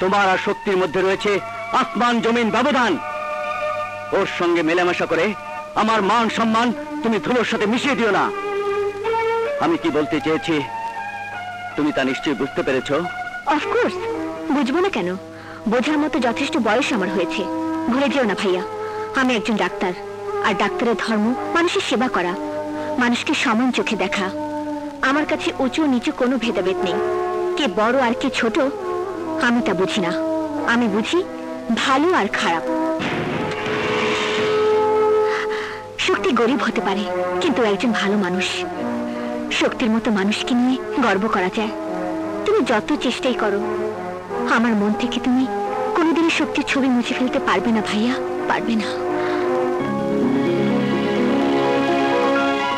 তোমার আর শক্তির মধ্যে রয়েছে আসমান জমিন ব্যবধান ওর সঙ্গে মেলামেশা করে আমার মান সম্মান তুমি ধুলোর সাথে মিশিয়ে দিও না আমি কি বলতে চেয়েছি তুমি তা নিশ্চয়ই বুঝতে পেরেছো অফকোর্স বুঝবো না কেন বোঝার মতো যথেষ্ট বয়স আমার হয়েছে। ভুলে যেও না ভাইয়া, আমি একজন ডাক্তার, আর ডাক্তারের ধর্ম মানুষের সেবা করা, মানুষকে সমান চোখে দেখা। আমার কাছে উঁচু নিচু কোনো ভেদাভেদ নেই। কে বড় আর কে ছোট আমি তা বুঝি না। আমি বুঝি ভালো আর খারাপ। শক্তি গরিব হতে পারে, কিন্তু একজন ভালো মানুষ। শক্তির মতো মানুষকে নিয়ে গর্ব করা যায়। তুমি যত চেষ্টাই করো, আমার মন থেকে তুমি কোনোদিনই শক্তির ছবি মুছে ফেলতে পারবে না ভাইয়া, পারবে না।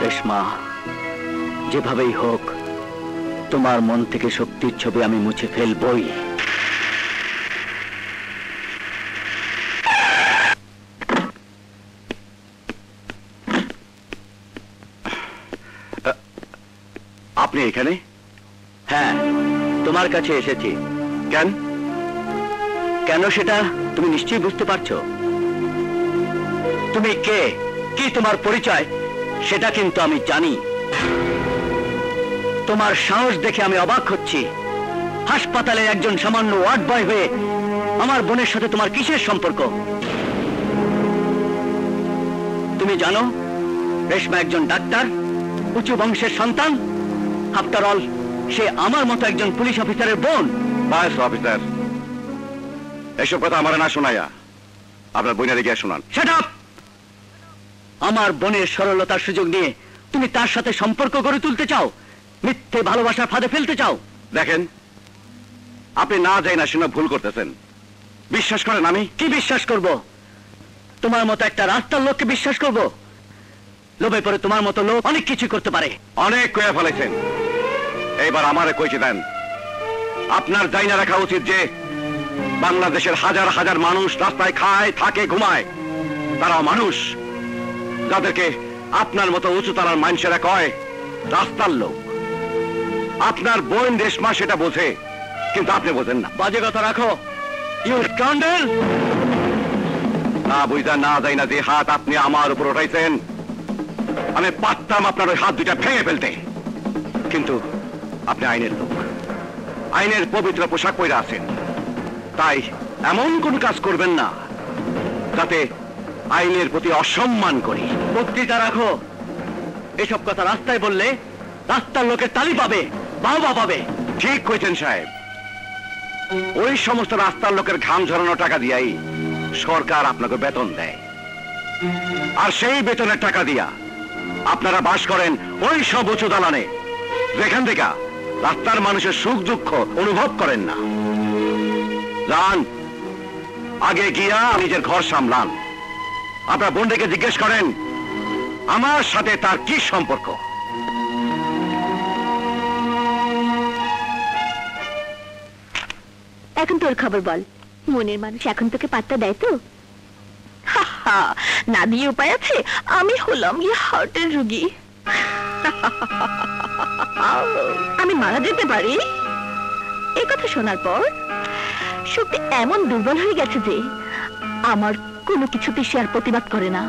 রেশমা, যেভাবেই হোক তোমার মন থেকে শক্তির ছবি আমি মুছে ফেলবই। আপনি এখানে? হ্যাঁ, তোমার কাছে এসেছি। কেন? কেন সেটা তুমি নিশ্চয়ই বুঝতে পারছো। তুমি কে, কি তোমার পরিচয় সেটা কিন্তু আমি জানি। তোমার সাহস দেখে আমি অবাক হচ্ছি। হাসপাতালে একজন সামান্য ওয়ার্ড বয় হয়ে আমার বোনের সাথে তোমার কিসের সম্পর্ক? তুমি জানো রেশমা একজন ডাক্তার, উঁচু বংশের সন্তান। আফটার অল সে আমার মতো একজন পুলিশ অফিসারের বোন। বাস অফিসার, এসব কথা আমার না শোনাইয়া আপনার বোনের গিয়ে শোনান। Shut up! আমার বোনের সরলতার সুযোগ নিয়ে তুমি তার সাথে সম্পর্ক গড়ে তুলতে চাও, মিথ্যে ভালোবাসার ফাঁদে ফেলতে চাও। দেখেন, আপনি না যাই না শুনে ভুল করতেছেন। বিশ্বাস করেন আমি কি বিশ্বাস করব? তোমার মতো একটা রাস্তার লোককে বিশ্বাস করব? লোভে পড়ে তোমার মতো লোক অনেক কিছু করতে পারে। অনেক কয়ে ফেলেছেন, এইবার আমারে কইতে দেন। আপনার যাই না রাখা উচিত যে বাংলাদেশের হাজার হাজার মানুষ রাস্তায় খায়, থাকে, ঘুমায়, তারাও মানুষ, যাদেরকে আপনার মতো উঁচু তারার মানুষেরা কয় রাস্তার লোক। আপনার বোন রেশমা সেটা বোঝে, কিন্তু আপনি বোঝেন না। বাজে কথা রাখো, ইউ স্কান্ডাল! না বুঝা না যাই না যে হাত আপনি আমার উপর উঠাইছেন, আমি পারতাম আপনার ওই হাত দুইটা ভেঙে ফেলতে, কিন্তু আপনি আইনের লোক, আইনের পবিত্র পোশাক পরে আছেন, তাই এমন কোন কাজ করবেন না যাতে আইনের প্রতি অসম্মান করি। বক্তৃতা রাখো। এসব কথা রাস্তায় বললে রাস্তার লোকের তালি পাবে, বাহবা পাবে। ঠিক কইছেন সাহেব, ওই সমস্ত রাস্তার লোকের ঘাম ঝরানো টাকা দিয়াই সরকার আপনাকে বেতন দেয়, আর সেই বেতনের টাকা দিয়া আপনারা বাস করেন ওই সব উঁচু দালানে, যেখান থেকে রাস্তার মানুষের সুখ দুঃখ অনুভব করেন না। যান, আগে গিয়া নিজের ঘর সামলান। আপনার বোনটাকে জিজ্ঞেস করেন আমার সাথে তার কি সম্পর্ক। এখন তোর খবর বল, মনের মানুষ এখন তোকে পাত্তা দেয় তো? না দিয়ে উপায় আছে? আমি হলাম গিয়ে হার্টের রোগী। আমি মারা যেতে পারি। এই কথা শোনার পর শক্তি এমন দুর্বল হয়ে গেছে যে আমার কোনো কিছুতে সে আর প্রতিবাদ করে না।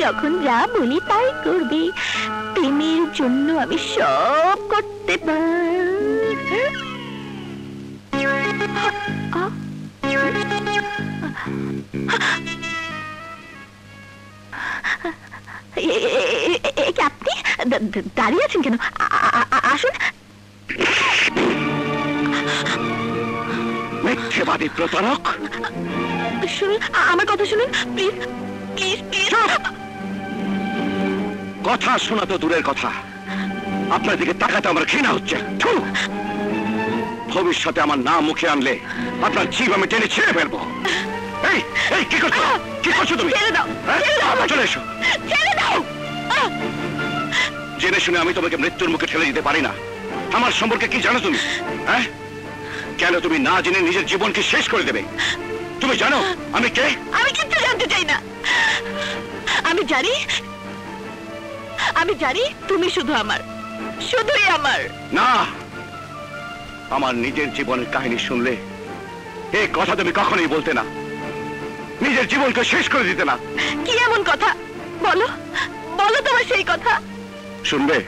যখন যা বলি তাই করবি। প্রেমের জন্য আমি সব করতে পারি। আপনি দাঁড়িয়ে আছেন কেন? আসুন। মিথ্যেবাদী প্রতারক! শুনুন, আমার কথা শুনুন প্লিজ, প্লিজ প্লিজ। কথা শোনা তো দূরের কথা, আপনার দিকে তাকাতে আমার ঘৃণা হচ্ছে। ভবিষ্যতে আমার নাম মুখে আনলে আপনার জীব আমি টেনে ছিঁড়ে ফেলবো। এই এই কি করছো? কি করছো তুমি? ছেড়ে দাও, ছেড়ে দাও, চলে এসো। ছেড়ে দাও। জেনে শুনে আমি তোমাকে মৃত্যুর মুখে ঠেলে দিতে পারি না। আমার সম্পর্কে কি জানো তুমি? হ্যাঁ, কেন তুমি না জেনে নিজের জীবনকে শেষ করে দেবে? তুমি জানো আমি কে? আমি কিচ্ছু জানতে চাই না। আমি জানি তুমি শুধু আমার, শুধুই আমার। না, আমার নিজের জীবনের কাহিনী শুনলে এই কথা তুমি কখনোই বলতে না, নিজের জীবনকে শেষ করে দিতে না। কি এমন কথা? বলো, বলো তোমার সেই কথা। শুনবে?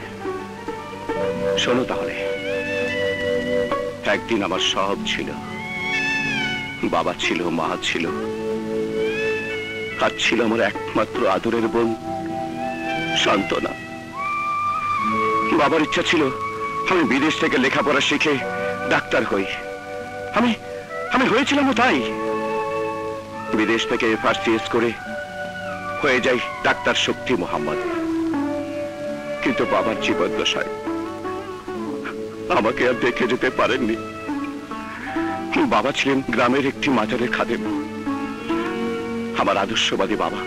শোনো তাহলে। একদিন আমার সব ছিল, বাবা ছিল, মা ছিল, আর ছিল আমার একমাত্র আদরের বোন শান্তনা। বাবার ইচ্ছা ছিল আমি বিদেশ থেকে লেখাপড়া শিখে ডাক্তার হই। আমি হয়েছিলাম তাই। বিদেশ থেকে FRCS করে হয়ে যাই ডাক্তার শক্তি মোহাম্মদ। কিন্তু বাবার জীবদ্দশায় আমাকে আর দেখে যেতে পারেননি। বাবা ছিলেন গ্রামের একটি মাজারের খাদেম। আমার আদর্শবাদী বাবা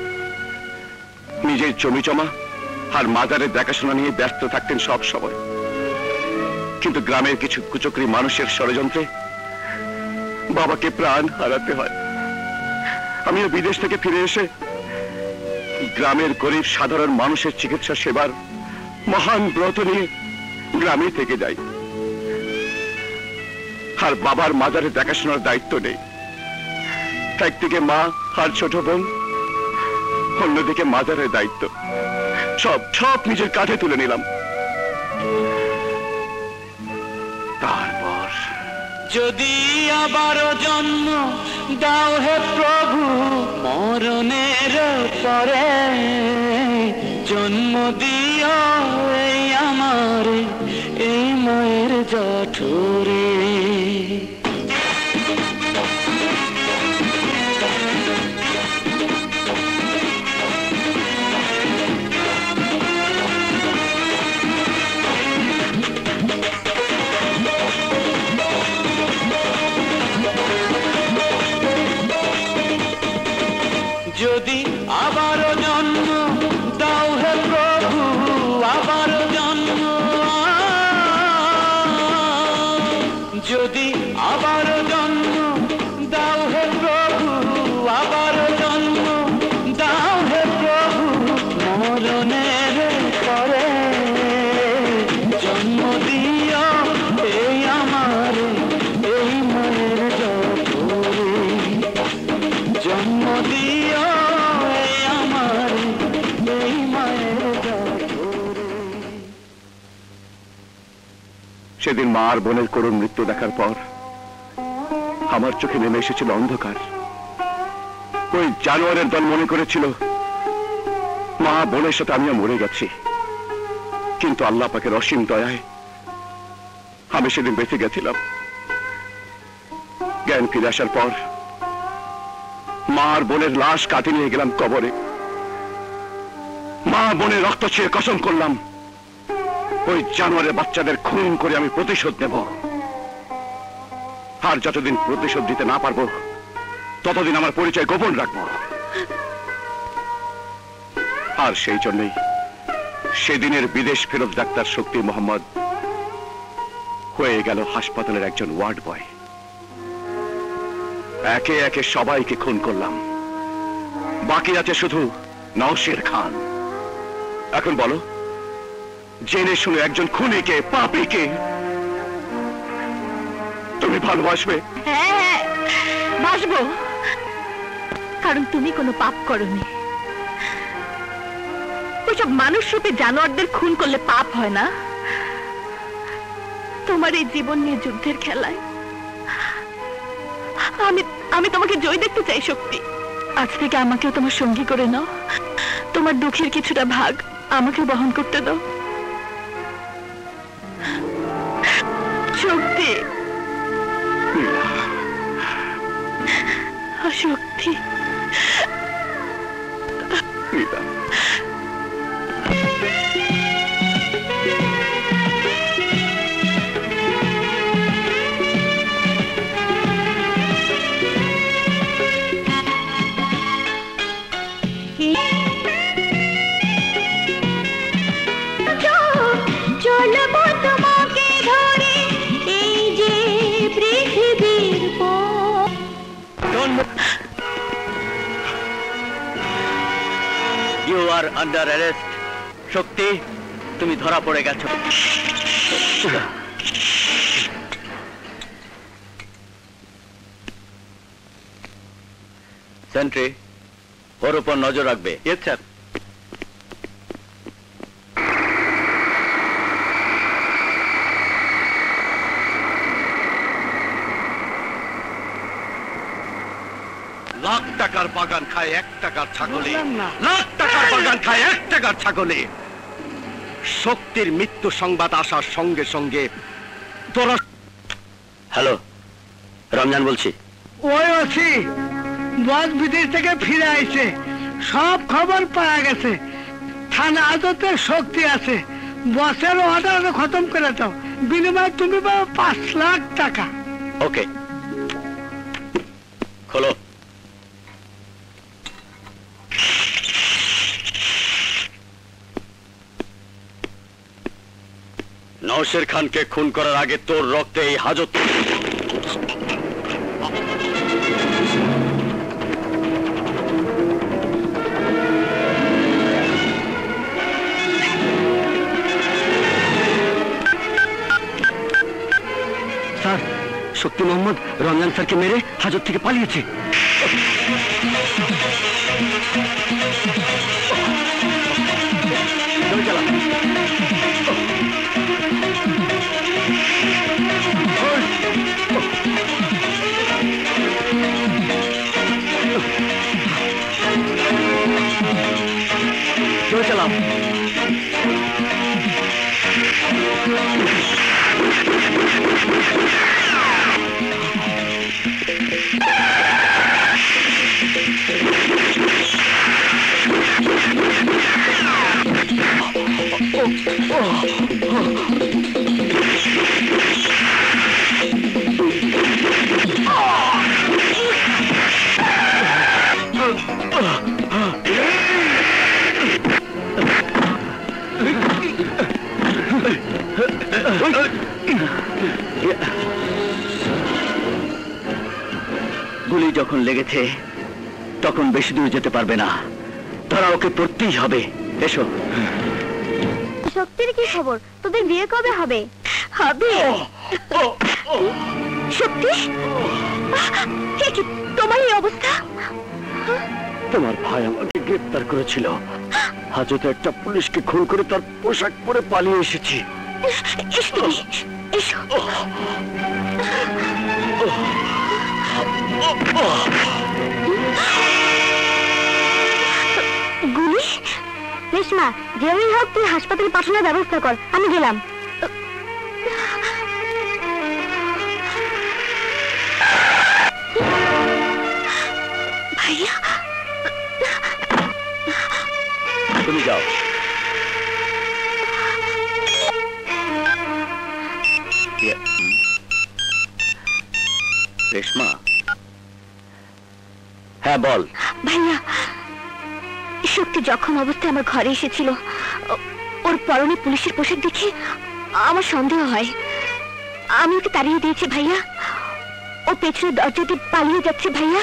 নিজের জমি জমা আর মাজারের দেখাশোনা নিয়ে ব্যস্ত থাকতেন সব সময়। কিন্তু গ্রামের কিছু কুচক্রী মানুষের ষড়যন্ত্রে বাবাকে প্রাণ হারাতে হয়। আমিও বিদেশ থেকে ফিরে এসে গ্রামের গরিব সাধারণ মানুষের চিকিৎসা সেবার মহান ব্রত নিয়ে গ্রামে থেকে যাই। আর বাবার মাজারের দেখাশোনার দায়িত্ব নেই। একদিকে মা আর ছোট বোন, অন্যদিকে মাজারের দায়িত্ব, সব নিজের কাঁধে তুলে নিলাম। তারপর যদি আবারও জন্ম দাও হে প্রভু মরণের পরে, জন্ম দিও এই আমার এই মায়ের জঠরে। যদি আবারও জন্ম দাও হে প্রভু আবারও জন্ম, যদি আবারও জন্ম দাও হে প্রভু আবারও জন্ম দাও হে প্রভু মরণের পরে, জন্ম দিও এই আমার এই মায়ের জঠরে, জন্ম দিও এই আমার এই মায়ের জঠরে। সেদিন মা আর বোনের করুণ মৃত্যু দেখার পর আমার চোখে নেমে এসেছিল অন্ধকার। ওই জানোয়ারের দল মনে করেছিল মা বোনের সাথে আমিও মরে গেছি। কিন্তু আল্লাহ পাকের অসীম দয়ায় আমি সেদিন বেঁচে গেছিলাম। জ্ঞান ফিরে আসার পর মা আর বোনের লাশ কাঁধে নিয়ে গেলাম কবরে। মা বোনের রক্ত ছুঁয়ে কসম করলাম ওই জানোয়ারের বাচ্চাদের খুন করে আমি প্রতিশোধ নেব। আর যতদিন প্রতিশোধ দিতে না পারবো ততদিন আমার পরিচয় গোপন রাখবো। আর সেই জন্যই সেদিনের বিদেশ ফেরত ডাক্তার শক্তি মোহাম্মদ হয়ে গেল হাসপাতালের একজন ওয়ার্ড বয়। একে একে সবাইকে খুন করলাম, বাকি আছে শুধু নওশের খান। এখন বলো, জেনে শুনে একজন খুনিকে পাপীকে তুমি ভালোবাসবে? হ্যাঁ বাসবো, কারণ তুমি কোনো পাপ করনি। ওইসব মানুষ রূপে জানোয়ারদের খুন করলে পাপ হয় না। তোমার এই জীবন নিয়ে যুদ্ধের খেলায় আমি তোমাকে জয় দেখতে চাই শক্তি। আজ থেকে আমাকেও তোমার সঙ্গী করে নাও। তোমার দুঃখের কিছুটা ভাগ আমাকে বহন করতে দাও শক্তি। শক্তি চলবো তোমাকে ধরে এই যে পৃথিবীর পথ। You are under arrest. Shakti, তুমি ধরা পড়ে গেছো। সেন্ট্রি, ওর উপর নজর রাখবে। Yes sir. লাখ টাকার বাগান খায় 1 টাকার ছাগলে, বুঝলাম না। লাখ টাকার বাগান খায় 1 টাকার ছাগলে। শক্তির মৃত্যু সংবাদ আসার সঙ্গে সঙ্গে তোরা। হ্যালো, রমজান বলছি। ওই আছি, বস বিদেশ থেকে ফিরে আইছে, সব খবর পাওয়া গেছে। থানা আদতে শক্তি আছে, বসের অর্ডার খতম করে দাও, বিনিময়ে তুমি পাও 5 লাখ টাকা। ওকে, খোলো। নওশের খানকে খুন করার আগে তোর রক্তে এই হাজত। স্যার, শক্তি মোহাম্মদ রমজান স্যারকে মেরে হাজত থেকে পালিয়েছে। চালাও। গুলি যখন লেগেছে তখন বেশি দূর যেতে পারবে না, তারা ওকে পড়তেই হবে। এসো। শক্তির কি খবর? তোদের বিয়ে কবে হবে? হবে। শক্তি, তোমার এই অবস্থা? তোমার ভাই আমাকে গ্রেফতার করেছিল, হাজতে একটা পুলিশকে খুন করে তার পোশাক পরে পালিয়ে এসেছি। এসো। গুলি? রেশমা, যেভাবেই হোক তুই হাসপাতালে পাঠানোর ব্যবস্থা কর, আমি গেলাম। ভাইয়া, তুমি যাও। রেশমা, হ্যাঁ বল। ভাইয়া, শক্তি যখন অবস্থায় আমার ঘরে এসেছিল, ওর পরনে পুলিশের পোশাক দেখে আমার সন্দেহ হয়। আমি ওকে তাড়িয়ে দিয়েছি ভাইয়া। ও পেছনের দরজা দিয়ে পালিয়ে যাচ্ছে ভাইয়া,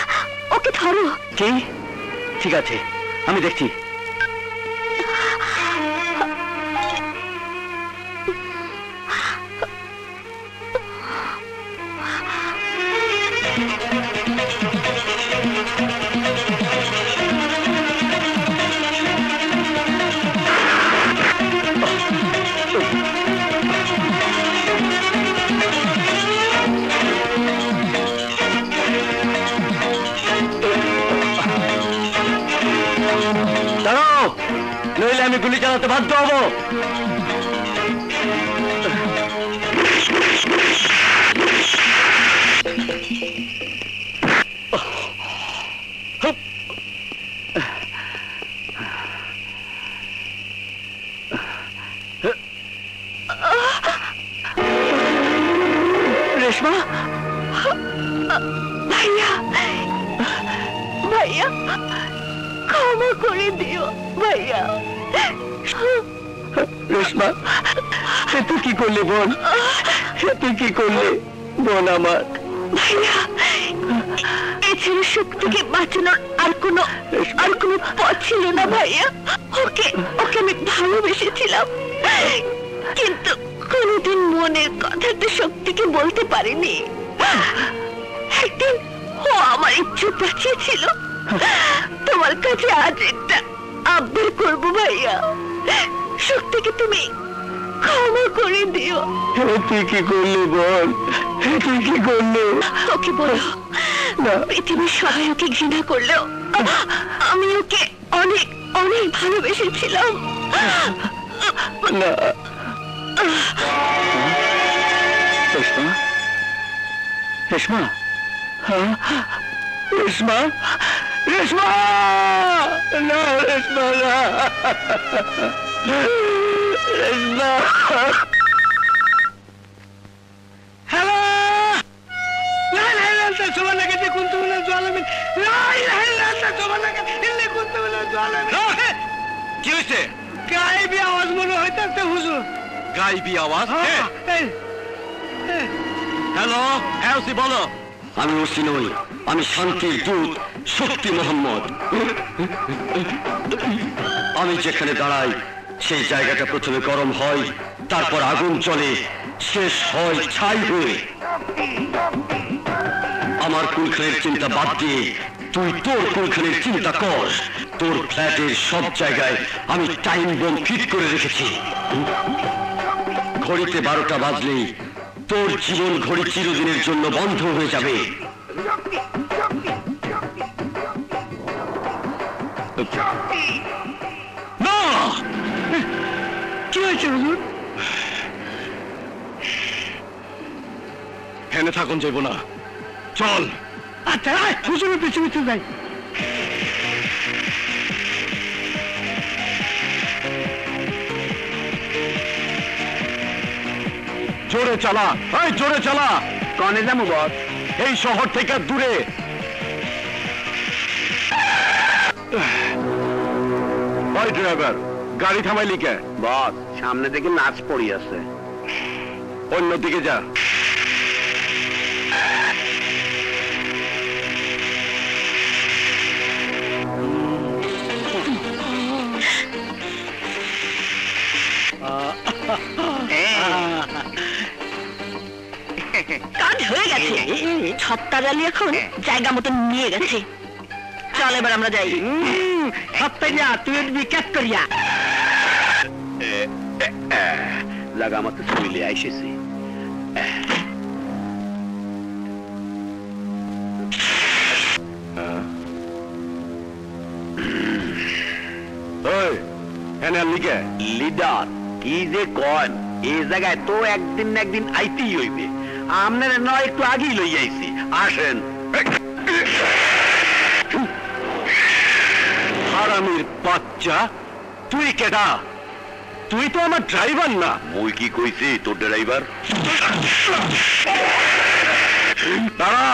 ওকে ধরো। কি? ঠিক আছে, আমি দেখছি। দাঁড়াও, নইলে আমি গুলি চালাতে বাধ্য হব। রেশমা, ভাইয়া, ভাইয়া, ক্ষমা করে দিও ভাইয়া। রেশমা, তুই কি করলি বোন? তুই কি করলি বোন আমার? ভাইয়া, এছাড়া শক্তিকে বাঁচানোর আর কোনো পথ ছিল না ভাইয়া। ওকে আমি ভালোবেসেছিলাম, কিন্তু কোনোদিন মনের কথাটা শক্তিকে বলতে পারিনি। একদিন ও আমার ইচ্ছে বাঁচিয়েছিল। তোমার কাছে আজ একটা আবদার করবো ভাইয়া, শক্তিকে তুমি ক্ষমা করে দিও। তুই কি করলি বল? তুই কি করলি? ওকে বলো পৃথিবীর সবাই ওকে ঘৃণা করলেও আমি ওকে অনেক অনেক ভালোবেসেছিলাম। না রেশমা, রেশমা, হ্যাঁ রেশমা, রেশমা, না রেশমা, না রেশমা। হ্যালো, لا اله الا انت سبحانك اني كنت من الظالمين لا اله الا انت سبحانك اني كنت من الظالمين কি হয়েছে? গায়েবী আওয়াজ মনে হইতেছে হুজুর। গাইবি আওয়াজ? হ্যাঁ, এই, এই, হ্যালো, হ্যাঁ ওসি বলো। আমি ওসি নই, আমি শান্তির দূত শক্তি মোহাম্মদ। আমি যেখানে দাঁড়াই সেই জায়গাটা প্রথমে গরম হয়, তারপর আগুন চলে, শেষ হয় ছাই হয়ে। আমার কুলখানের চিন্তা বাদ দিয়ে তুই তোর কুলখানের চিন্তা কর। তোর ফ্ল্যাটের সব জায়গায় আমি টাইম বোম ফিট করে রেখেছি। ঘড়িতে 12টা বাজলেই তোর জীবন ঘড়ি চিরদিনের জন্য বন্ধ হয়ে যাবে। না, কি হয়েছে হুজুর? হেনে থাকুন যাইব না, চল। আচ্ছা আয়, হুজুরের পিছু পিছু যাই। জোরে চালা, এই জোরে চালা। কনে যাবো বস? এই শহর থেকে দূরে। ওই ড্রাইভার, গাড়ি থামাইলি কে? বস সামনে থেকে নাচ পড়ি আছে। অন্যদিকে যা। কাজ হয়ে গেছে, ছত্তা জালি এখন জায়গা মতো নিয়ে গেছে। চল এবার আমরা যাই। সপ্তাহে তুই বিকাশ করিয়া লাগা মতো চলে আইসেছি। ওই হেনে লিখে লিডার কি যে কন, এই জায়গায় তো একদিন না একদিন আইতেই হইবে। আপনারা নয় একটু আগেই লই আইছি, আসেন। হারামির বাচ্চা, তুই কেডা? তুই তো আমার ড্রাইভার না। মুই কি কইছি তোর ড্রাইভার? দাঁড়া।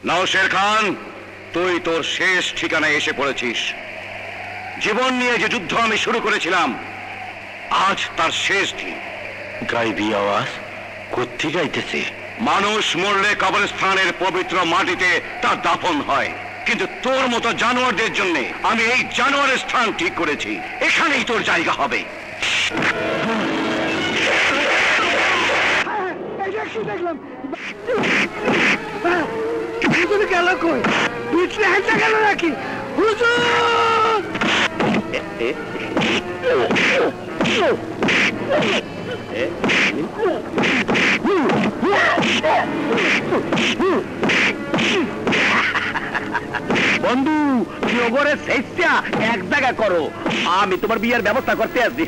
নওশের খান, তুই তোর শেষ ঠিকানায় এসে পড়েছিস। জীবন নিয়ে যে যুদ্ধ আমি শুরু করেছিলাম, আজ তার শেষ দিন। গাইবি আওয়াজ কোত্থেকে আইতেছে? মানুষ মরলে কবরস্থানের পবিত্র মাটিতে তার দাফন হয়, কিন্তু তোর মতো জানোয়ারদের জন্য আমি এই জানোয়ারের স্থান ঠিক করেছি। এখানেই তোর জায়গা হবে। এটা কি দেখলাম? হুজুর গেল কই? পিছনে হেঁটে গেল নাকি? হুজুর! বন্ধু নগরের শেষটা এক জায়গা করো, আমি তোমার বিয়ের ব্যবস্থা করতে আসছি।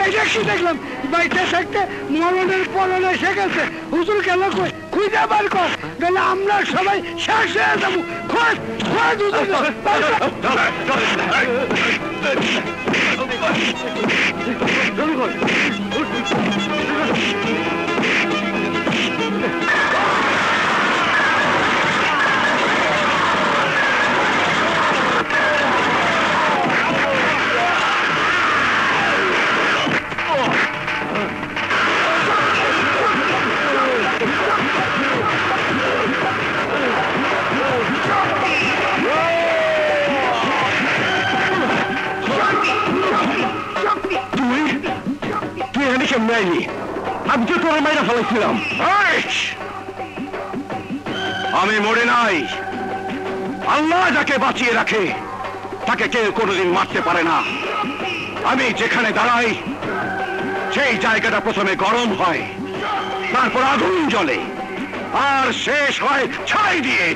এটা কি দেখলাম? বাইতে থাকতে মরণের পলন এসে গেছে। হুজুর গেল কই? খুঁজে বার কর, নাহলে আমরা সবাই শেষ হয়ে যাবো। খোঁজ খোঁজ হুজুর। আমি তো তোর মাইরা ফেলাইছিলাম। আমি মরে নাই। আল্লাহ যাকে বাঁচিয়ে রাখে তাকে কেউ কোনোদিন মারতে পারে না। আমি যেখানে দাঁড়াই সেই জায়গাটা প্রথমে গরম হয়, তারপর আগুন জ্বলে, আর শেষ হয় ছাই দিয়ে।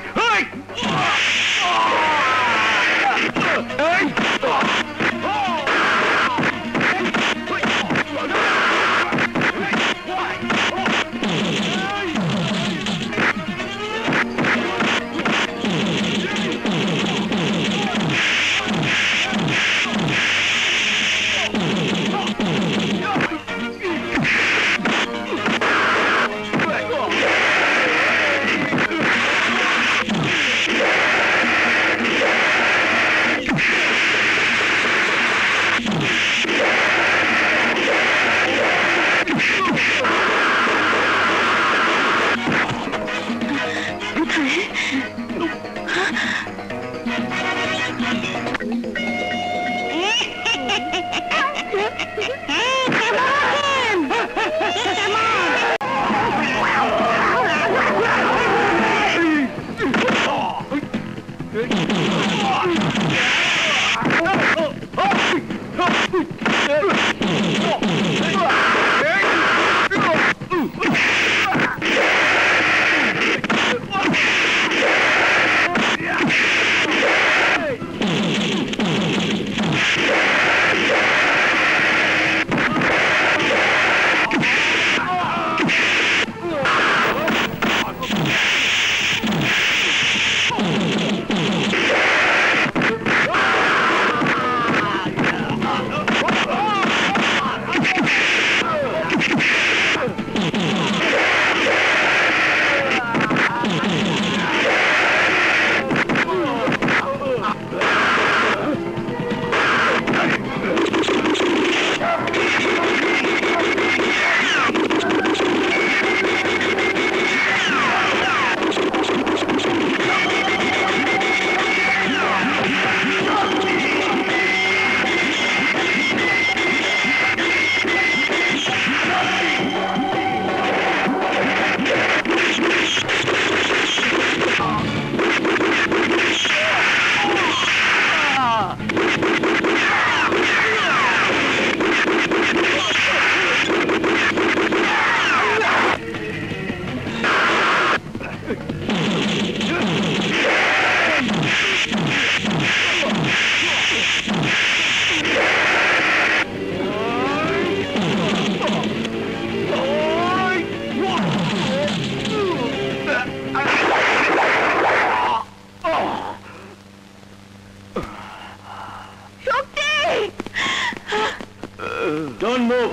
Don't move!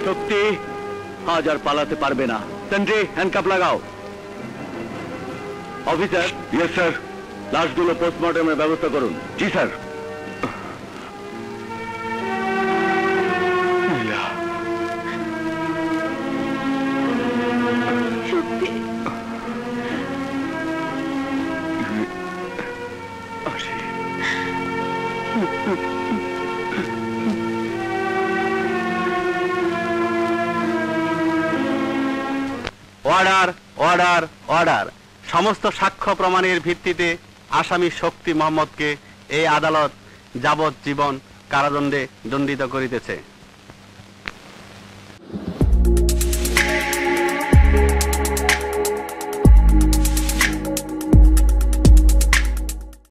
শক্তি আজ আর পালাতে পারবে না। সেন্ট্রি হ্যান্ডকাপ লাগাও। অফিসার। Yes sir. লাশগুলো পোস্টমর্টমের ব্যবস্থা করুন। জি স্যার। Order order order. সমস্ত সাক্ষ্য প্রমাণের ভিত্তিতে আসামি শক্তি মোহাম্মদকে এই আদালত যাবজ্জীবন কারাদণ্ডে দণ্ডিত করিতেছে।